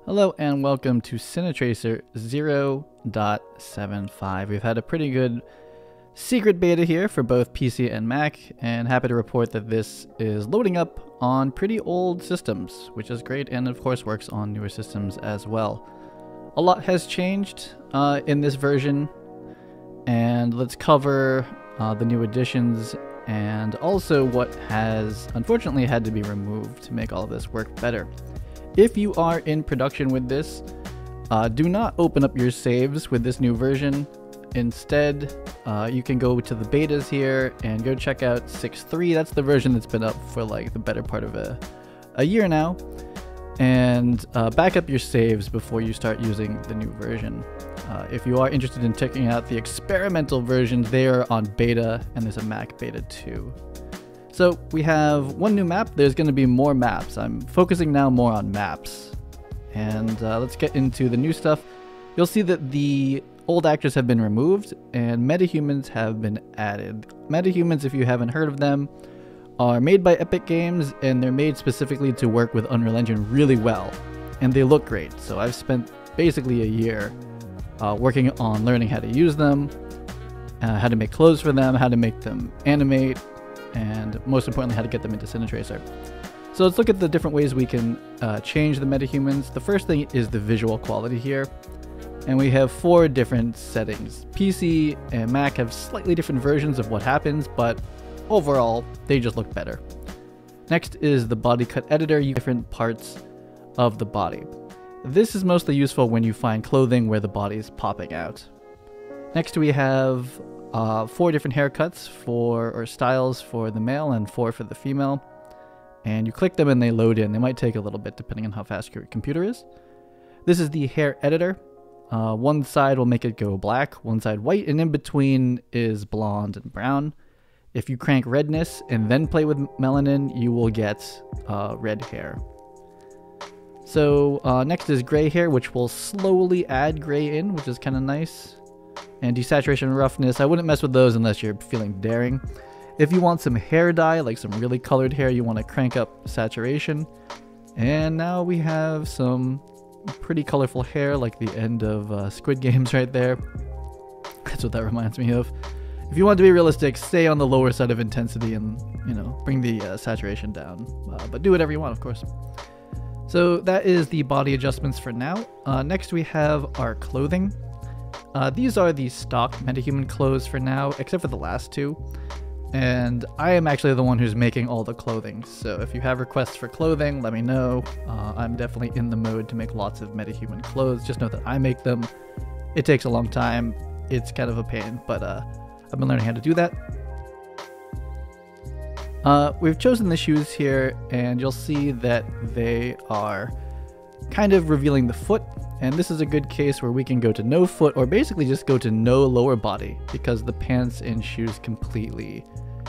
Hello and welcome to Cine Tracer 0.75. We've had a pretty good secret beta here for both PC and Mac, and happy to report that this is loading up on pretty old systems, which is great, and of course works on newer systems as well. A lot has changed in this version, and let's cover the new additions and also what has unfortunately had to be removed to make all of this work better. If you are in production with this, do not open up your saves with this new version. Instead, you can go to the betas here and go check out 6.3. That's the version that's been up for like the better part of a year now. And back up your saves before you start using the new version. If you are interested in checking out the experimental versions, they are on beta, and there's a Mac beta too. So we have one new map. There's going to be more maps. I'm focusing now more on maps. And let's get into the new stuff. You'll see that the old actors have been removed and metahumans have been added. Metahumans, if you haven't heard of them, are made by Epic Games, and they're made specifically to work with Unreal Engine really well. And they look great. So I've spent basically a year working on learning how to use them, how to make clothes for them, how to make them animate, and most importantly, how to get them into Cine Tracer. So let's look at the different ways we can change the metahumans. The first thing is the visual quality here. And we have 4 different settings. PC and Mac have slightly different versions of what happens, but overall, they just look better. Next is the body cut editor. You different parts of the body. This is mostly useful when you find clothing where the body is popping out. Next we have 4 different haircuts or styles for the male and 4 for the female. And you click them and they load in. They might take a little bit depending on how fast your computer is. This is the hair editor. One side will make it go black, one side white, and in between is blonde and brown. If you crank redness and then play with melanin, you will get red hair. So next is gray hair, which will slowly add gray in, which is kind of nice. And desaturation and roughness, I wouldn't mess with those unless you're feeling daring. If you want some hair dye, like some really colored hair, you want to crank up saturation. And now we have some pretty colorful hair, like the end of Squid Games right there. That's what that reminds me of. If you want to be realistic, stay on the lower side of intensity and, you know, bring the saturation down. But do whatever you want, of course. So that is the body adjustments for now. Next we have our clothing. These are the stock metahuman clothes for now, except for the last 2. And I am actually the one who's making all the clothing. So if you have requests for clothing, let me know. I'm definitely in the mode to make lots of metahuman clothes. Just know that I make them. It takes a long time. It's kind of a pain, but I've been learning how to do that. We've chosen the shoes here, and you'll see that they are kind of revealing the foot. And this is a good case where we can go to no foot, or basically just go to no lower body, because the pants and shoes completely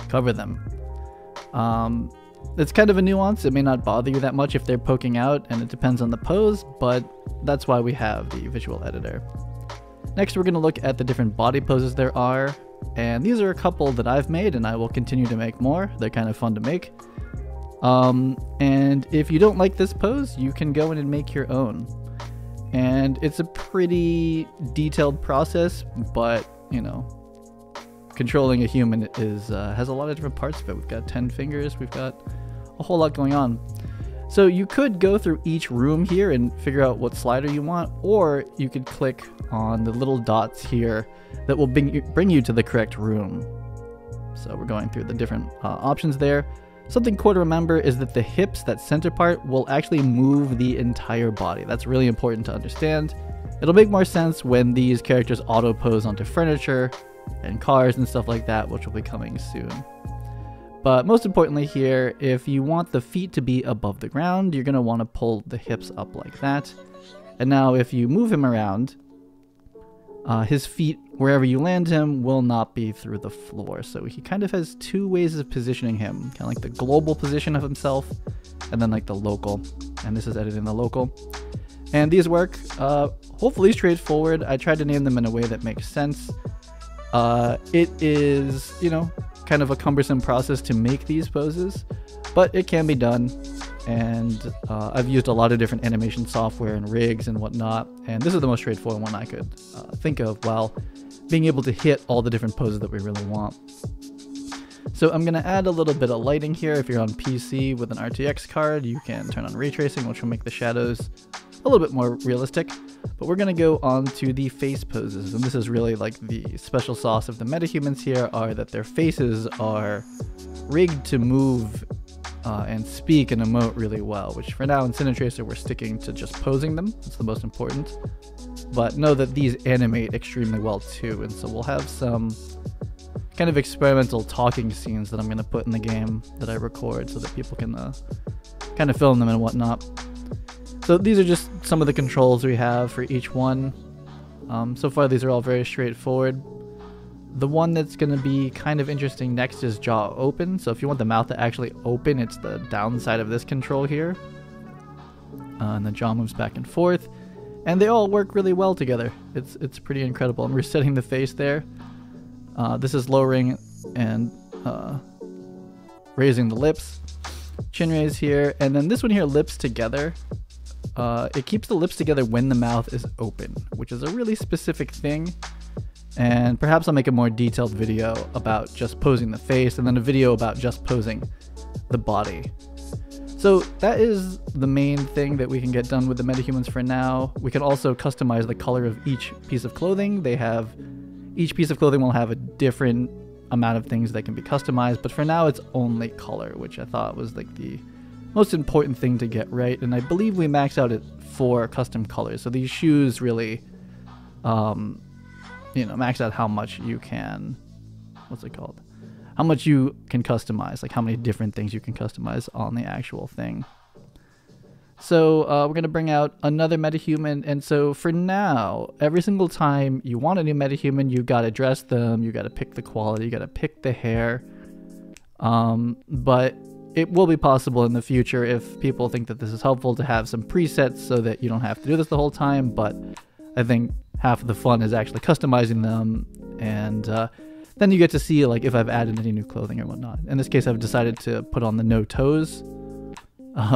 cover them. It's kind of a nuance. It may not bother you that much if they're poking out, and it depends on the pose, but that's why we have the visual editor. Next, we're going to look at the different body poses there are, and these are a couple that I've made, and I will continue to make more. They're kind of fun to make. And if you don't like this pose, you can go in and make your own. And it's a pretty detailed process, but, you know, controlling a human is has a lot of different parts of it. We've got 10 fingers, we've got a whole lot going on. So you could go through each room here and figure out what slider you want, or you could click on the little dots here that will bring you to the correct room. So we're going through the different options there. Something cool to remember is that the hips, that center part, will actually move the entire body. That's really important to understand. It'll make more sense when these characters auto-pose onto furniture and cars and stuff like that, which will be coming soon. But most importantly here, if you want the feet to be above the ground, you're going to want to pull the hips up like that. And now if you move him around, his feet, wherever you land him, will not be through the floor. So he kind of has 2 ways of positioning him. Kind of like the global position of himself, and then like the local. And this is edited in the local. And these work hopefully straightforward. I tried to name them in a way that makes sense. It is, you know, kind of a cumbersome process to make these poses, but it can be done. and I've used a lot of different animation software and rigs and whatnot, and this is the most straightforward one I could think of while being able to hit all the different poses that we really want. So I'm going to add a little bit of lighting here. If you're on PC with an RTX card, you can turn on ray tracing, which will make the shadows a little bit more realistic. But we're going to go on to the face poses, and this is really like the special sauce of the metahumans here, are that their faces are rigged to move and speak and emote really well, which for now in Cine Tracer we're sticking to just posing them. That's the most important. But know that these animate extremely well too, and so we'll have some kind of experimental talking scenes that I'm going to put in the game that I record so that people can kind of film them and whatnot. So these are just some of the controls we have for each one. So far these are all very straightforward. The one that's going to be kind of interesting next is jaw open. So if you want the mouth to actually open, it's the downside of this control here. And the jaw moves back and forth. And they all work really well together. It's pretty incredible. I'm resetting the face there. This is lowering and raising the lips. Chin raise here. And then this one here, lips together. It keeps the lips together when the mouth is open, which is a really specific thing. And perhaps I'll make a more detailed video about just posing the face, and then a video about just posing the body. So that is the main thing that we can get done with the metahumans for now. We can also customize the color of each piece of clothing. Each piece of clothing will have a different amount of things that can be customized, but for now it's only color, which I thought was like the most important thing to get right. And I believe we maxed out at 4 custom colors. So these shoes really, you know, max out how much you can, how much you can customize, like how many different things you can customize on the actual thing. So we're going to bring out another metahuman, and so for now, every single time you want a new metahuman, you got to dress them, you got to pick the quality, you got to pick the hair, but it will be possible in the future if people think that this is helpful to have some presets so that you don't have to do this the whole time. But I think half of the fun is actually customizing them, and then you get to see like if I've added any new clothing or whatnot. In this case, I've decided to put on the no toes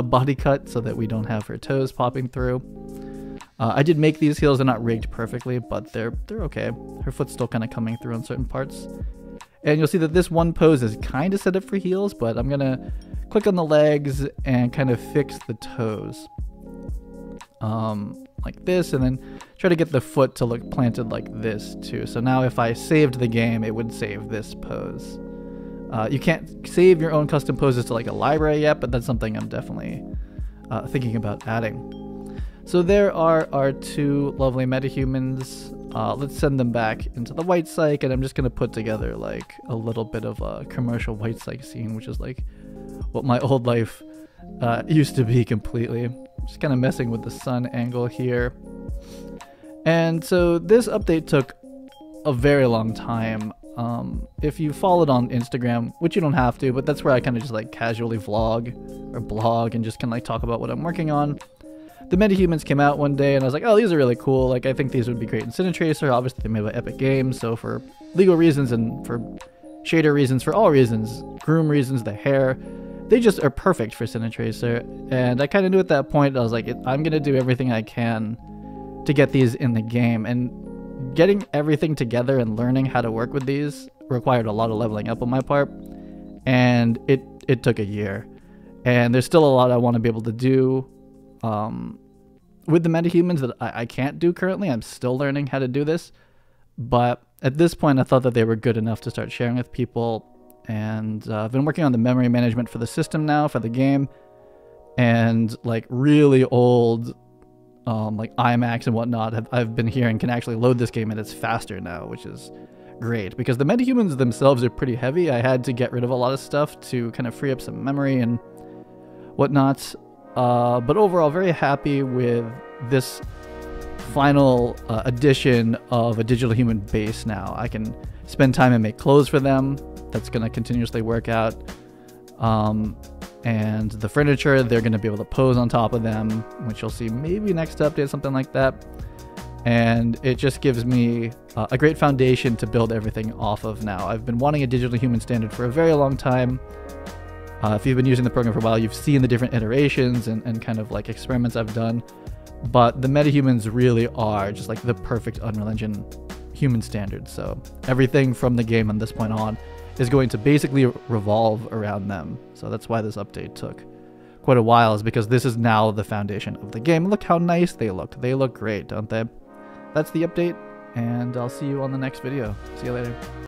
body cut so that we don't have her toes popping through. I did make these heels. They're not rigged perfectly, but they're okay. Her foot's still kind of coming through on certain parts. And you'll see that this one pose is kind of set up for heels, but I'm going to click on the legs and kind of fix the toes. Like this, and then try to get the foot to look planted like this too. So now if I saved the game, it would save this pose. You can't save your own custom poses to like a library yet, but that's something I'm definitely thinking about adding. So there are our 2 lovely metahumans. Let's send them back into the white psych, and I'm just going to put together like a little bit of a commercial white psych scene, which is like what my old life used to be completely. Just kind of messing with the sun angle here. And so this update took a very long time. If you followed on Instagram, which you don't have to, but that's where I kind of just like casually vlog or blog and just kind of like talk about what I'm working on. The metahumans came out one day and I was like, oh, these are really cool. Like, I think these would be great in Cine Tracer. Obviously, they're made by Epic Games, so for legal reasons and for shader reasons, for all reasons, groom reasons, the hair, they just are perfect for Cine Tracer. And I kind of knew at that point, I was like, I'm going to do everything I can to get these in the game. And getting everything together and learning how to work with these required a lot of leveling up on my part. And it took a year. And there's still a lot I want to be able to do with the metahumans that I can't do currently. I'm still learning how to do this. But at this point, I thought that they were good enough to start sharing with people. And I've been working on the memory management for the system now, for the game. And like really old like iMacs and whatnot I've been hearing can actually load this game, and it's faster now, which is great because the metahumans themselves are pretty heavy. I had to get rid of a lot of stuff to kind of free up some memory and whatnot. But overall, very happy with this final addition of a digital human base now. I can spend time and make clothes for them. That's going to continuously work out. And the furniture, they're going to be able to pose on top of them, which you'll see maybe next update, something like that. And it just gives me a great foundation to build everything off of now. I've been wanting a digital human standard for a very long time. If you've been using the program for a while, you've seen the different iterations and kind of like experiments I've done. But the metahumans really are just like the perfect Unreal Engine human standards. So everything from the game on this point on is going to basically revolve around them. So that's why this update took quite a while, is because this is now the foundation of the game. Look how nice they look. They look great, don't they? That's the update, and I'll see you on the next video. See you later.